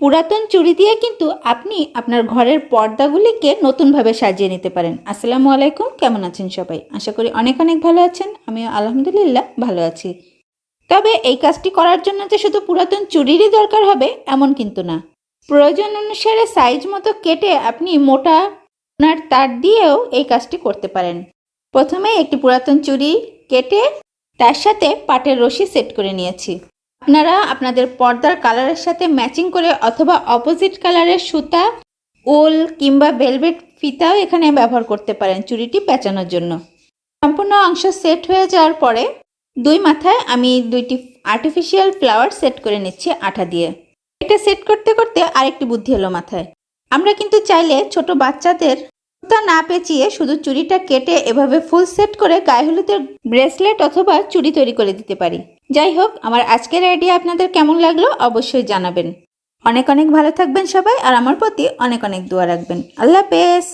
পুরাতন চুড়ি দিয়ে কিন্তু আপনি আপনার ঘরের পর্দাগুলিকে নতুনভাবে সাজিয়ে নিতে পারেন। আসসালামু আলাইকুম, কেমন আছেন সবাই? আশা করি অনেক অনেক ভালো আছেন। আমিও আলহামদুলিল্লাহ ভালো আছি। তবে এই কাজটি করার জন্য যে শুধু পুরাতন চুড়িরই দরকার হবে এমন কিন্তু না। প্রয়োজন অনুসারে সাইজ মতো কেটে আপনি মোটা সোনার তার দিয়েও এই কাজটি করতে পারেন। প্রথমে একটি পুরাতন চুড়ি কেটে তার সাথে পাটের রশি সেট করে নিয়েছি। আপনারা আপনাদের পর্দার কালারের সাথে ম্যাচিং করে অথবা অপোজিট কালারের সুতা, উল কিংবা ভেলভেট ফিতাও এখানে ব্যবহার করতে পারেন চুড়িটি পেঁচানোর জন্য। সম্পূর্ণ অংশ সেট হয়ে যাওয়ার পরে দুই মাথায় আমি দুইটি আর্টিফিশিয়াল ফ্লাওয়ার সেট করে নিচ্ছি আঠা দিয়ে। এটা সেট করতে করতে আরেকটি বুদ্ধি এলো মাথায়। আমরা কিন্তু চাইলে ছোট বাচ্চাদের সুতা না পেঁচিয়ে শুধু চুড়িটা কেটে এভাবে ফুল সেট করে গায়ে হলুদের ব্রেসলেট অথবা চুড়ি তৈরি করে দিতে পারি। যাই হোক, আমার আজকের আইডিয়া আপনাদের কেমন লাগলো অবশ্যই জানাবেন। অনেক অনেক ভালো থাকবেন সবাই, আর আমার প্রতি অনেক অনেক দোয়া রাখবেন। আল্লাহ হাফেজ।